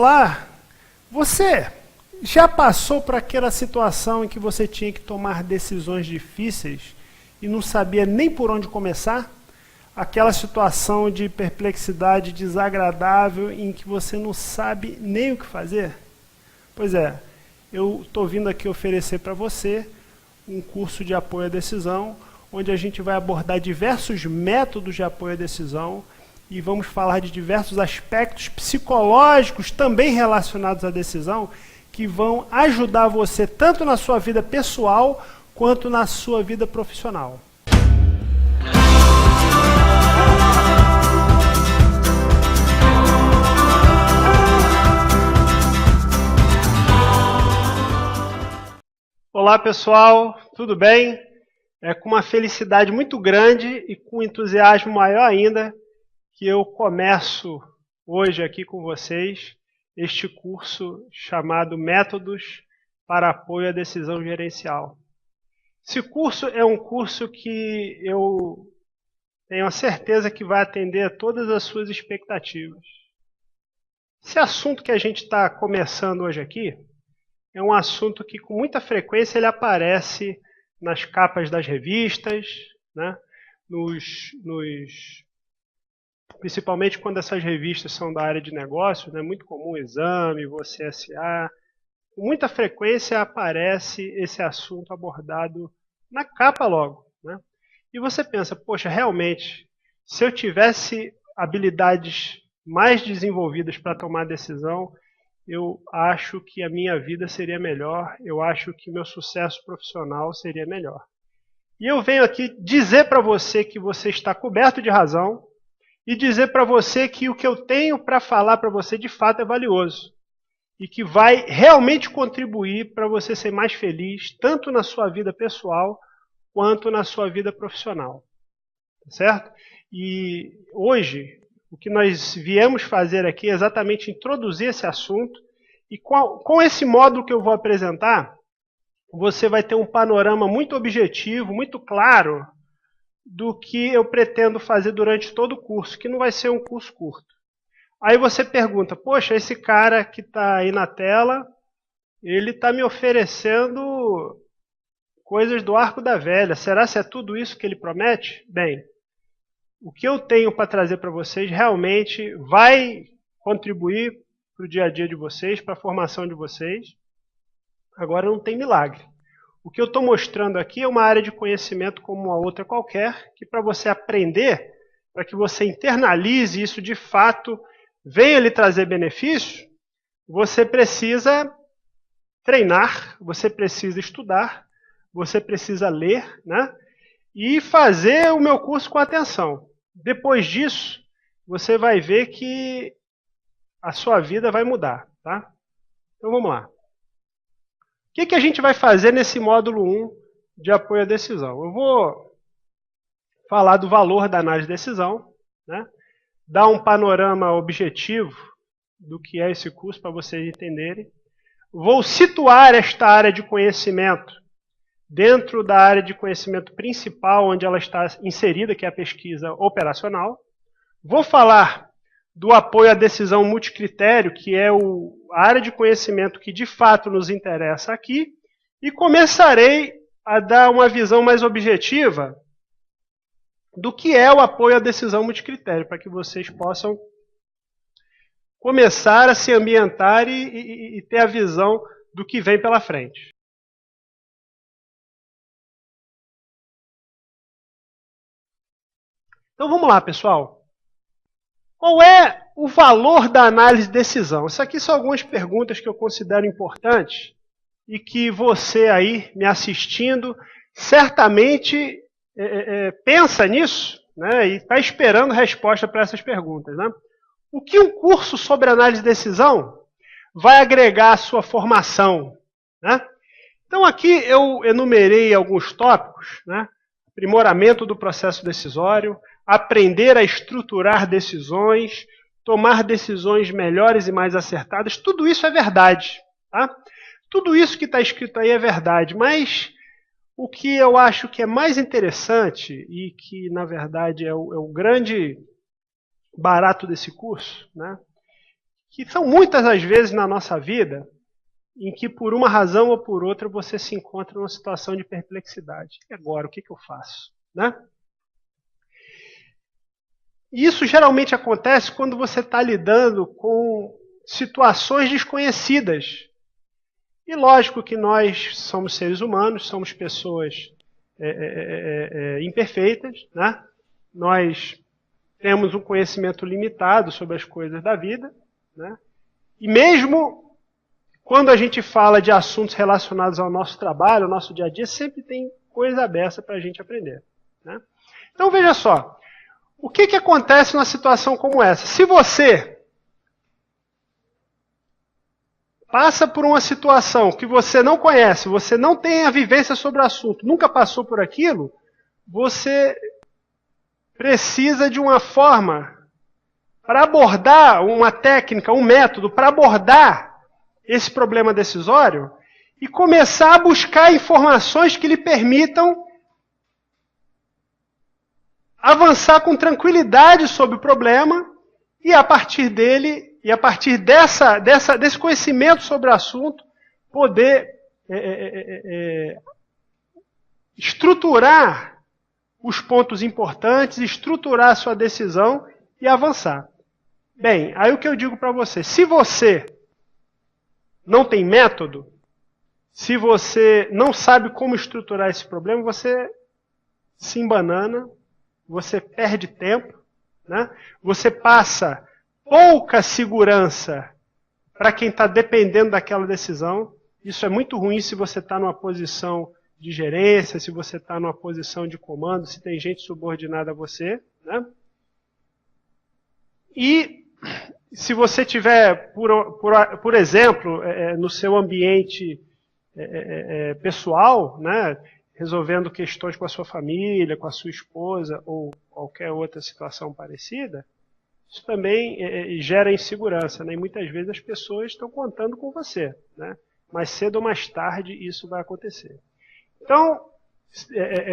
Olá! Você já passou por aquela situação em que você tinha que tomar decisões difíceis e não sabia nem por onde começar? Aquela situação de perplexidade desagradável em que você não sabe nem o que fazer? Pois é, eu estou vindo aqui oferecer para você um curso de apoio à decisão, onde a gente vai abordar diversos métodos de apoio à decisão e vamos falar de diversos aspectos psicológicos também relacionados à decisão que vão ajudar você tanto na sua vida pessoal quanto na sua vida profissional. Olá pessoal, tudo bem? É com uma felicidade muito grande e com um entusiasmo maior ainda que eu começo hoje aqui com vocês este curso chamado Métodos para Apoio à Decisão Gerencial. Esse curso é um curso que eu tenho a certeza que vai atender a todas as suas expectativas. Esse assunto que a gente está começando hoje aqui é um assunto que com muita frequência ele aparece nas capas das revistas, né? Principalmente quando essas revistas são da área de negócios, é muito comum o Exame, você SA. Com muita frequência aparece esse assunto abordado na capa logo, né? E você pensa, poxa, realmente, se eu tivesse habilidades mais desenvolvidas para tomar decisão, eu acho que a minha vida seria melhor, eu acho que meu sucesso profissional seria melhor. E eu venho aqui dizer para você que você está coberto de razão e dizer para você que o que eu tenho para falar para você de fato é valioso e que vai realmente contribuir para você ser mais feliz, tanto na sua vida pessoal quanto na sua vida profissional. Certo? E hoje, o que nós viemos fazer aqui é exatamente introduzir esse assunto e com esse módulo que eu vou apresentar, você vai ter um panorama muito objetivo, muito claro do que eu pretendo fazer durante todo o curso, que não vai ser um curso curto. Aí você pergunta, poxa, esse cara que está aí na tela, ele está me oferecendo coisas do arco da velha. Será que é tudo isso que ele promete? Bem, o que eu tenho para trazer para vocês realmente vai contribuir para o dia a dia de vocês, para a formação de vocês. Agora não tem milagre. O que eu estou mostrando aqui é uma área de conhecimento como uma outra qualquer, que para você aprender, para que você internalize isso de fato, venha lhe trazer benefício, você precisa treinar, você precisa estudar, você precisa ler, né? E fazer o meu curso com atenção. Depois disso, você vai ver que a sua vida vai mudar, tá? Então vamos lá. O que a gente vai fazer nesse módulo 1 de apoio à decisão? Eu vou falar do valor da análise de decisão, né? Dar um panorama objetivo do que é esse curso para vocês entenderem. Vou situar esta área de conhecimento dentro da área de conhecimento principal onde ela está inserida, que é a pesquisa operacional. Vou falar do apoio à decisão multicritério, que é a área de conhecimento que de fato nos interessa aqui, e começarei a dar uma visão mais objetiva do que é o apoio à decisão multicritério, para que vocês possam começar a se ambientar e ter a visão do que vem pela frente. Então vamos lá, pessoal. Qual é o valor da análise de decisão? Isso aqui são algumas perguntas que eu considero importantes e que você aí, me assistindo, certamente pensa nisso, né, e está esperando resposta para essas perguntas. Né? O que um curso sobre análise de decisão vai agregar à sua formação? Né? Então aqui eu enumerei alguns tópicos, né? Aprimoramento do processo decisório, aprender a estruturar decisões, tomar decisões melhores e mais acertadas, tudo isso é verdade. Tá? Tudo isso que está escrito aí é verdade, mas o que eu acho que é mais interessante e que, na verdade, é o grande barato desse curso, né? que são muitas as vezes na nossa vida em que por uma razão ou por outra você se encontra numa situação de perplexidade. E agora, o que eu faço? Né? E isso geralmente acontece quando você está lidando com situações desconhecidas. E lógico que nós somos seres humanos, somos pessoas imperfeitas, né? Nós temos um conhecimento limitado sobre as coisas da vida, né? E mesmo quando a gente fala de assuntos relacionados ao nosso trabalho, ao nosso dia a dia, sempre tem coisa aberta para a gente aprender. Né? Então veja só, o que acontece numa situação como essa? Se você passa por uma situação que você não conhece, você não tem a vivência sobre o assunto, nunca passou por aquilo, você precisa de uma forma para abordar, uma técnica, um método para abordar esse problema decisório e começar a buscar informações que lhe permitam avançar com tranquilidade sobre o problema e a partir dele, e a partir desse conhecimento sobre o assunto, poder estruturar os pontos importantes, estruturar a sua decisão e avançar. Bem, aí o que eu digo para você, se você não tem método, se você não sabe como estruturar esse problema, você se embanana, você perde tempo, né? Você passa pouca segurança para quem está dependendo daquela decisão. Isso é muito ruim se você está numa posição de gerência, se você está numa posição de comando, se tem gente subordinada a você. Né? E se você tiver, por exemplo, no seu ambiente pessoal, né, resolvendo questões com a sua família, com a sua esposa ou qualquer outra situação parecida, isso também gera insegurança. Né? E muitas vezes as pessoas estão contando com você. Né? Mais cedo ou mais tarde isso vai acontecer. Então,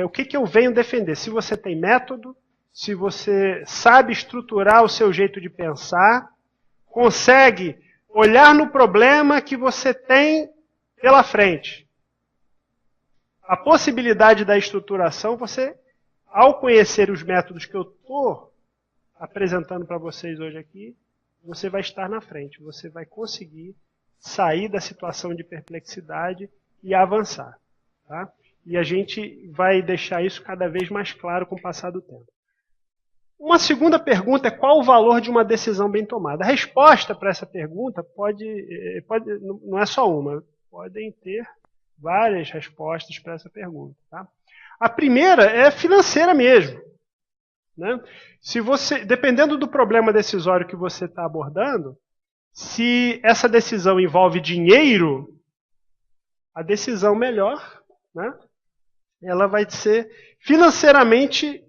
o que eu venho defender? Se você tem método, se você sabe estruturar o seu jeito de pensar, consegue olhar no problema que você tem pela frente. A possibilidade da estruturação, você, ao conhecer os métodos que eu estou apresentando para vocês hoje aqui, você vai estar na frente, você vai conseguir sair da situação de perplexidade e avançar. Tá? E a gente vai deixar isso cada vez mais claro com o passar do tempo. Uma segunda pergunta é qual o valor de uma decisão bem tomada? A resposta para essa pergunta não é só uma, podem ter várias respostas para essa pergunta. Tá? A primeira é financeira mesmo. Né? Se você, dependendo do problema decisório que você está abordando, se essa decisão envolve dinheiro, a decisão melhor, né? Ela vai ser financeiramente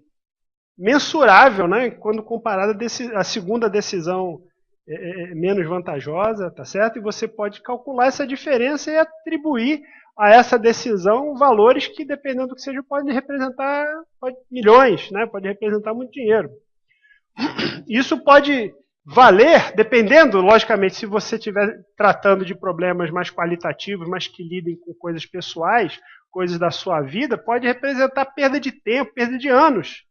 mensurável, né? Quando comparada à segunda decisão menos vantajosa, tá certo? E você pode calcular essa diferença e atribuir a essa decisão valores que, dependendo do que seja, podem representar milhões, né? Pode representar muito dinheiro. Isso pode valer, dependendo, logicamente, se você estiver tratando de problemas mais qualitativos, mas que lidem com coisas pessoais, coisas da sua vida, pode representar perda de tempo, perda de anos.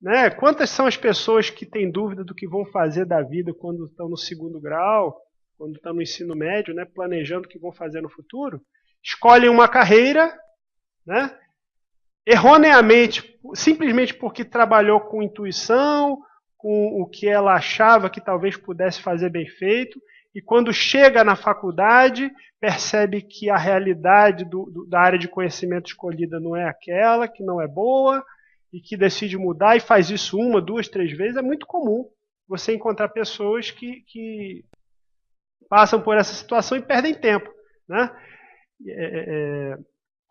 Né? Quantas são as pessoas que têm dúvida do que vão fazer da vida quando estão no segundo grau, quando estão no ensino médio, né? Planejando o que vão fazer no futuro? Escolhem uma carreira, né? Erroneamente, simplesmente porque trabalhou com intuição, com o que ela achava que talvez pudesse fazer bem feito, e quando chega na faculdade, percebe que a realidade da área de conhecimento escolhida não é aquela, que não é boa, e que decide mudar e faz isso 1, 2, 3 vezes. É muito comum você encontrar pessoas que passam por essa situação e perdem tempo. Né?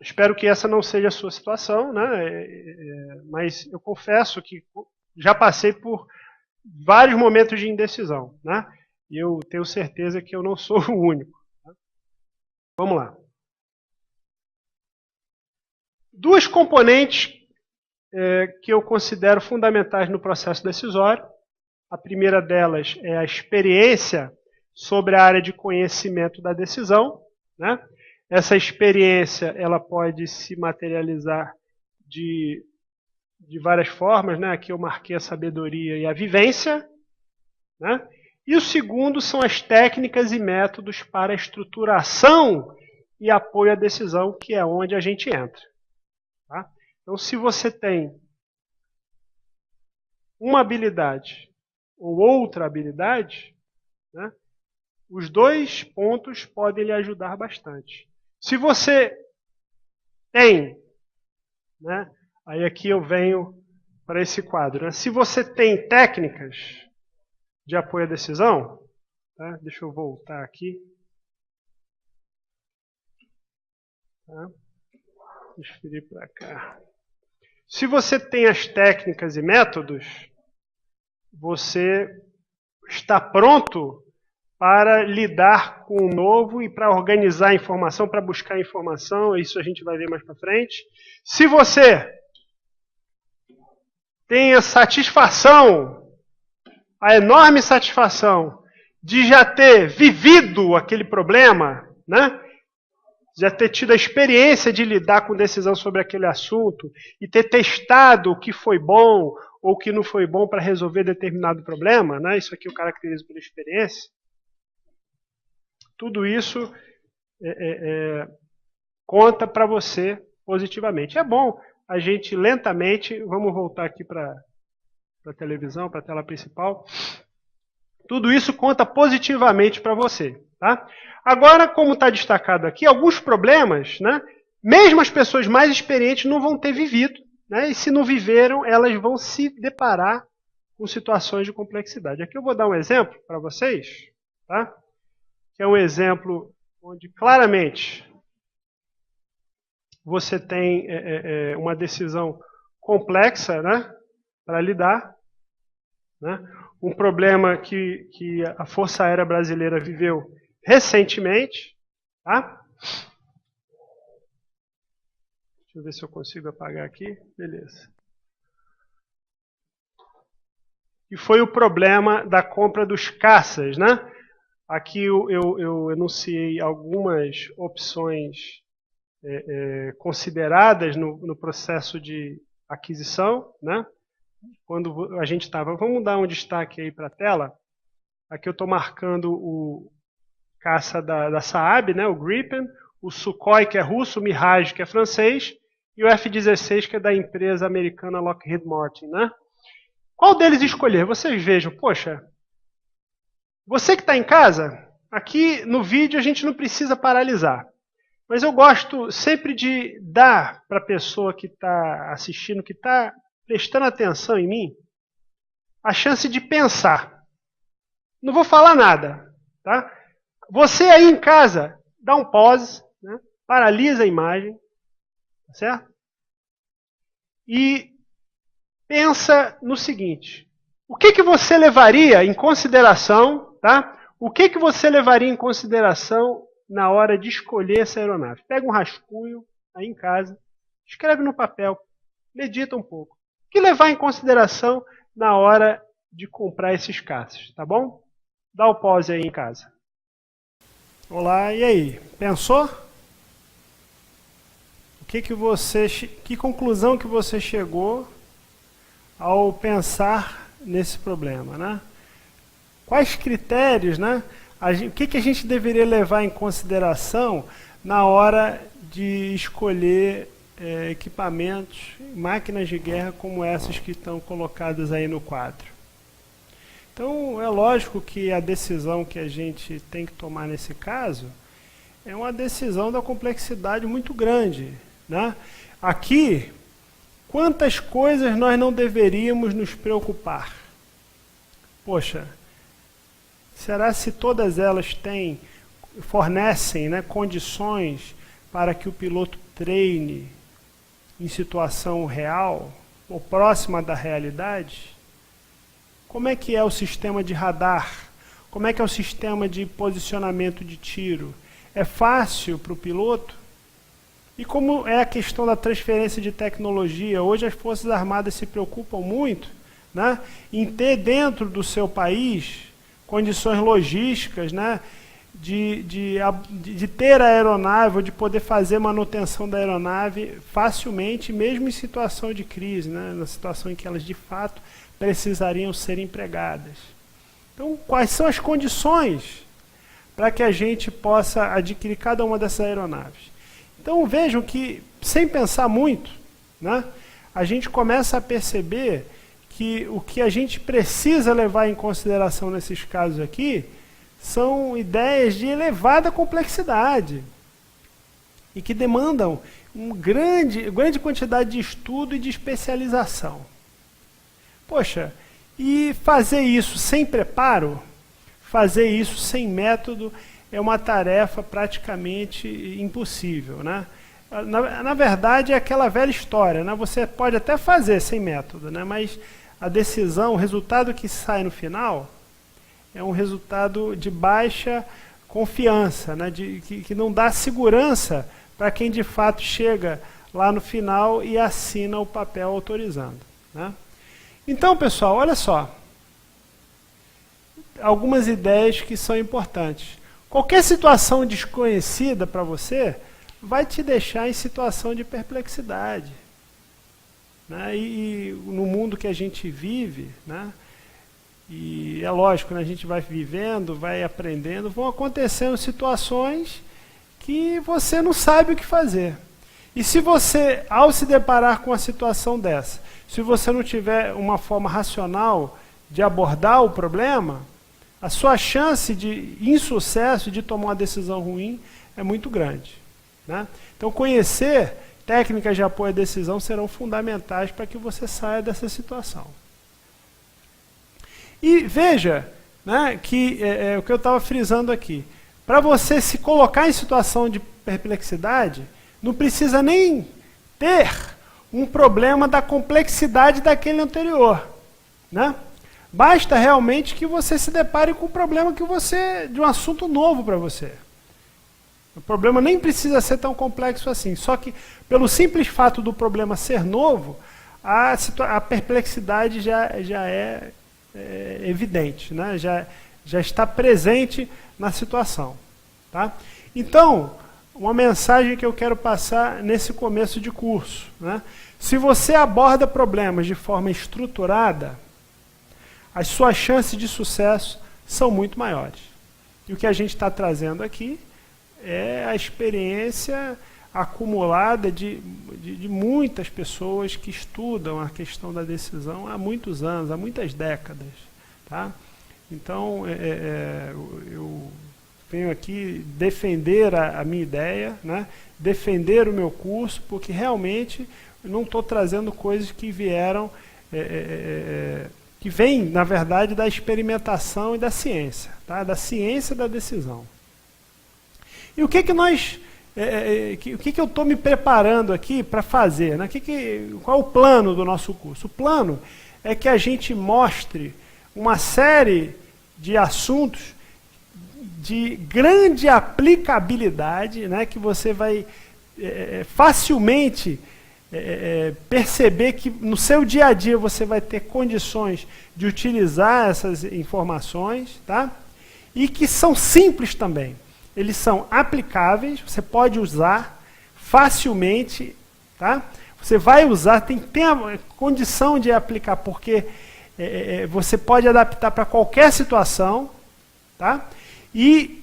Espero que essa não seja a sua situação, né? Mas eu confesso que já passei por vários momentos de indecisão, né? E eu tenho certeza que eu não sou o único. Tá? Vamos lá. Duas componentes que eu considero fundamentais no processo decisório. A primeira delas é a experiência sobre a área de conhecimento da decisão, né? Essa experiência ela pode se materializar de várias formas, né? Aqui eu marquei a sabedoria e a vivência, né? E o segundo são as técnicas e métodos para a estruturação e apoio à decisão, que é onde a gente entra. Tá? Então, se você tem uma habilidade ou outra habilidade, né, os dois pontos podem lhe ajudar bastante. Se você tem, né, aí aqui eu venho para esse quadro, né, se você tem técnicas de apoio à decisão, tá, deixa eu voltar aqui. Tá, transferir para cá. Se você tem as técnicas e métodos, você está pronto para lidar com o novo e para organizar a informação, para buscar informação, isso a gente vai ver mais para frente. Se você tem a satisfação, a enorme satisfação de já ter vivido aquele problema, né? Já ter tido a experiência de lidar com decisão sobre aquele assunto e ter testado o que foi bom ou o que não foi bom para resolver determinado problema, né? Isso aqui eu caracterizo por experiência. Tudo isso conta para você positivamente. É bom a gente lentamente, vamos voltar aqui para a televisão, para a tela principal. Tudo isso conta positivamente para você. Tá? Agora, como está destacado aqui, alguns problemas, né, mesmo as pessoas mais experientes não vão ter vivido, né, e se não viveram, elas vão se deparar com situações de complexidade. Aqui eu vou dar um exemplo para vocês, tá? Que é um exemplo onde claramente você tem uma decisão complexa, né, para lidar, né? Um problema que a Força Aérea Brasileira viveu recentemente, tá? Deixa eu ver se eu consigo apagar aqui. Beleza. E foi o problema da compra dos caças, né? Aqui eu enunciei algumas opções consideradas no processo de aquisição, né? Quando a gente estava... Vamos dar um destaque aí para a tela. Aqui eu estou marcando o caça da Saab, né, o Gripen, o Sukhoi, que é russo, o Mirage, que é francês, e o F-16, que é da empresa americana Lockheed Martin. Né? Qual deles escolher? Vocês vejam, poxa, você que está em casa, aqui no vídeo a gente não precisa paralisar, mas eu gosto sempre de dar para a pessoa que está assistindo, que está prestando atenção em mim, a chance de pensar. Não vou falar nada, tá? Você aí em casa, dá um pause, né? Paralisa a imagem, certo? E pensa no seguinte, o que você levaria em consideração, tá? O que você levaria em consideração na hora de escolher essa aeronave? Pega um rascunho aí em casa, escreve no papel, medita um pouco. O que levar em consideração na hora de comprar esses caças, tá bom? Dá o pause aí em casa. Olá, e aí? Pensou? Que conclusão que você chegou ao pensar nesse problema, né? Quais critérios, né? O que a gente deveria levar em consideração na hora de escolher equipamentos, máquinas de guerra como essas que estão colocadas aí no quadro? Então, é lógico que a decisão que a gente tem que tomar nesse caso é uma decisão da complexidade muito grande, né? Aqui, quantas coisas nós não deveríamos nos preocupar? Poxa, será se todas elas fornecem, né, condições para que o piloto treine em situação real ou próxima da realidade? Como é que é o sistema de radar? Como é que é o sistema de posicionamento de tiro? É fácil para o piloto? E como é a questão da transferência de tecnologia? Hoje as Forças Armadas se preocupam muito, né, em ter dentro do seu país condições logísticas, né, de ter a aeronave, ou de poder fazer manutenção da aeronave facilmente, mesmo em situação de crise, né, na situação em que elas de fato precisariam ser empregadas. Então, quais são as condições para que a gente possa adquirir cada uma dessas aeronaves? Então, vejam que, sem pensar muito, né, a gente começa a perceber que o que a gente precisa levar em consideração nesses casos aqui são ideias de elevada complexidade e que demandam uma grande quantidade de estudo e de especialização. Poxa, e fazer isso sem preparo, fazer isso sem método, é uma tarefa praticamente impossível, né? Na verdade, é aquela velha história, né? Você pode até fazer sem método, né? Mas a decisão, o resultado que sai no final, é um resultado de baixa confiança, né? Que não dá segurança para quem de fato chega lá no final e assina o papel autorizando, né? Então, pessoal, olha só. Algumas ideias que são importantes. Qualquer situação desconhecida para você vai te deixar em situação de perplexidade, né? E no mundo que a gente vive, né? E é lógico, né, a gente vai vivendo, vai aprendendo, vão acontecendo situações que você não sabe o que fazer. E se você, ao se deparar com uma situação dessa, se você não tiver uma forma racional de abordar o problema, a sua chance de insucesso, de tomar uma decisão ruim, é muito grande, né? Então, conhecer técnicas de apoio à decisão serão fundamentais para que você saia dessa situação. E veja, né, que o que eu estava frisando aqui. Para você se colocar em situação de perplexidade, não precisa nem ter um problema da complexidade daquele anterior, né? Basta realmente que você se depare com um problema de um assunto novo para você. O problema nem precisa ser tão complexo assim, só que pelo simples fato do problema ser novo, a perplexidade já é evidente, né? Já está presente na situação, tá? Então, uma mensagem que eu quero passar nesse começo de curso, né? Se você aborda problemas de forma estruturada, as suas chances de sucesso são muito maiores. E o que a gente está trazendo aqui é a experiência acumulada de muitas pessoas que estudam a questão da decisão há muitos anos, há muitas décadas, tá? Então, eu venho aqui defender a minha ideia, né? Defender o meu curso, porque realmente eu não estou trazendo coisas que vieram, que vêm, na verdade, da experimentação e da ciência, tá? Da ciência da decisão. E o que eu estou me preparando aqui para fazer, né? Qual é o plano do nosso curso? O plano é que a gente mostre uma série de assuntos de grande aplicabilidade, né? Que você vai facilmente perceber que no seu dia a dia você vai ter condições de utilizar essas informações, tá? E que são simples também. Eles são aplicáveis, você pode usar facilmente, tá? Você vai usar, tem a condição de aplicar, porque você pode adaptar para qualquer situação, tá? E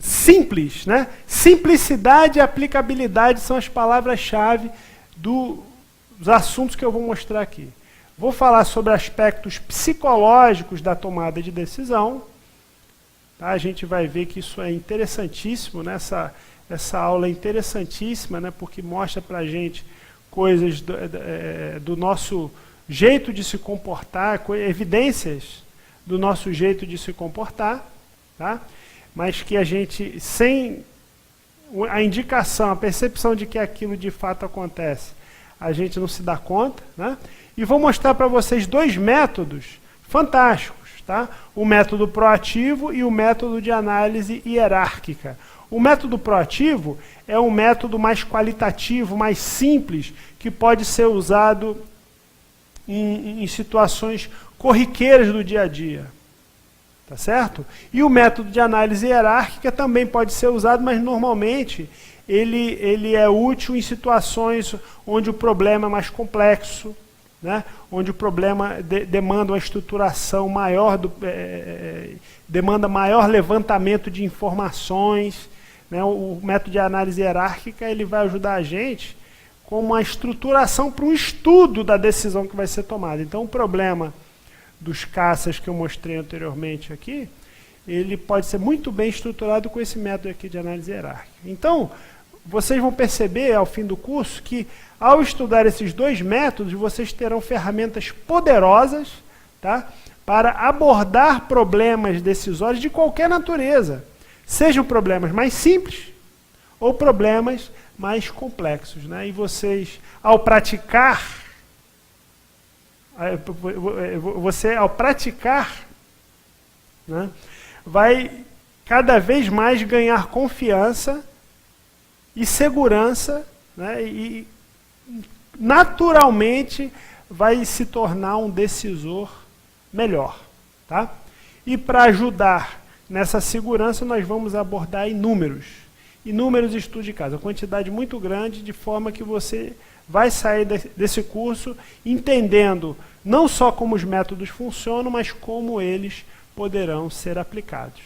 simples, né? Simplicidade e aplicabilidade são as palavras-chave dos assuntos que eu vou mostrar aqui. Vou falar sobre aspectos psicológicos da tomada de decisão. Tá? A gente vai ver que isso é interessantíssimo, né? Essa aula é interessantíssima, né? Porque mostra para a gente coisas do nosso jeito de se comportar, evidências do nosso jeito de se comportar, tá? Mas que a gente, sem a indicação, a percepção de que aquilo de fato acontece, a gente não se dá conta, né? E vou mostrar para vocês dois métodos fantásticos, tá? O método proativo e o método de análise hierárquica. O método proativo é um método mais qualitativo, mais simples, que pode ser usado em situações corriqueiras do dia a dia. Tá certo? E o método de análise hierárquica também pode ser usado, mas normalmente ele é útil em situações onde o problema é mais complexo, né? Onde o problema demanda uma estruturação maior, demanda maior levantamento de informações, né? O método de análise hierárquica ele vai ajudar a gente com uma estruturação para um estudo da decisão que vai ser tomada. Então o problema dos caças que eu mostrei anteriormente aqui, ele pode ser muito bem estruturado com esse método aqui de análise hierárquica. Então, vocês vão perceber ao fim do curso que, ao estudar esses dois métodos, vocês terão ferramentas poderosas, tá, para abordar problemas decisórios de qualquer natureza, sejam problemas mais simples ou problemas mais complexos, né? E vocês, ao praticar, né, vai cada vez mais ganhar confiança e segurança, né, e naturalmente vai se tornar um decisor melhor. Tá? E para ajudar nessa segurança, nós vamos abordar inúmeros estudos de caso, uma quantidade muito grande, de forma que você vai sair desse curso entendendo não só como os métodos funcionam, mas como eles poderão ser aplicados.